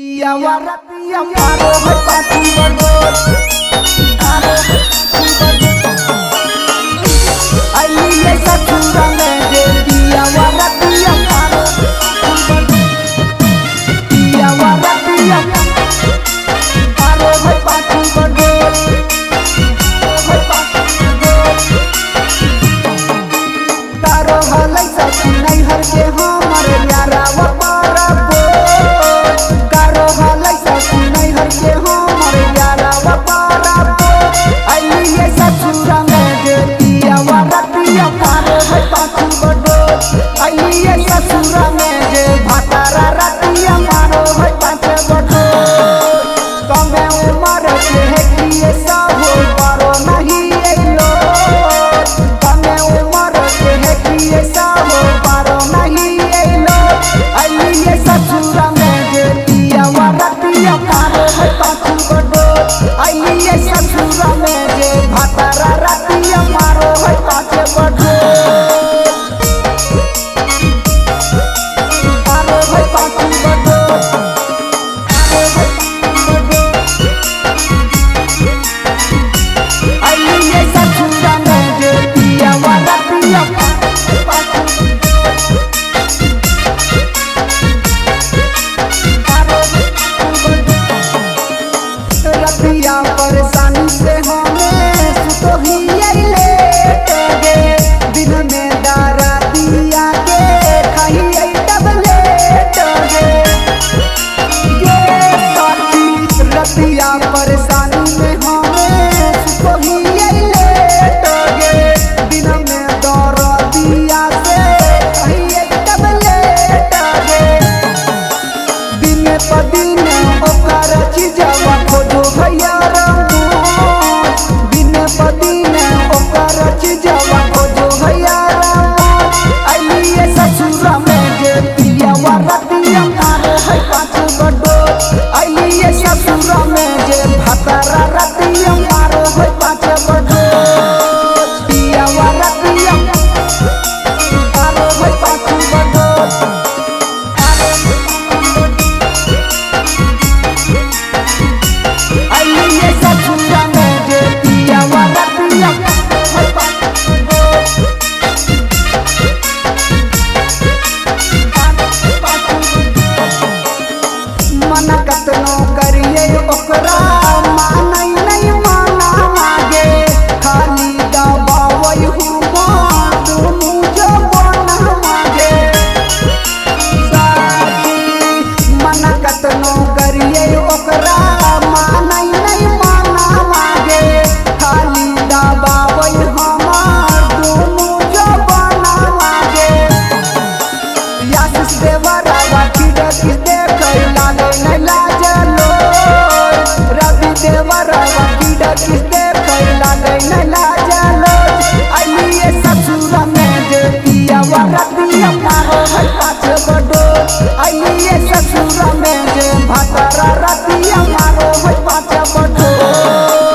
पिया वाला पिया मारो है पाती बड़ोर आरो आई ये सचुरा में जे पिया वाला पिया मारो पिया वाला पिया मारो है पाती बड़ोर है पाती बड़ोर तारो हलै सची नहीं हर के हमारे यारा वारा ससुरा में जे भातारा रातिया मारो है पाँच बटो कमे उम्र के है किए सब पारो नहीं लो कमे उम्र के है किए सब पारो नहीं लो आइए ससुरा में जे पिया रातिया मारो है पाँच बटो आइए ससुरा में जे भातारा रातिया मारो है पाँच बटो परेशानी से हमें सुतो ही लेट गे दिन में दारा दिया के खाई टबलेट गे साथी रतिया परेशानी में हमें सुतो ही लेट गे दिन में दारा दिया से खाई टबलेट गे दिन पर दिन ओकर चीजवा खोजो भैया ससुरा में जे पिया रातिया मारो है पाँच बटो आइए ससुरा में जे भातारा रातिया मारो है पाँच बटो पिया रातिया मारो है पाँच बटो आइए ससुरा में जे पिया रातिया मना कतनो करिए ओकरा मानै नहीं माना मागे खाली दबावै हुआ दुनू जवाना मागे साथी मना कतनो करिए ओकरा मानै नहीं माना मागे खाली दबावै हमार दुनू जवाना मागे आशीष देवरावा की देखे लागे नहीं लाजलो रवि देवरावा की देखे लागे नहीं लाजलो आइए ससुरा में जे पिया रातिया मारो है पाँच बटो आइए ससुरा में जे भातारा रातिया मारो है पाँच बटो।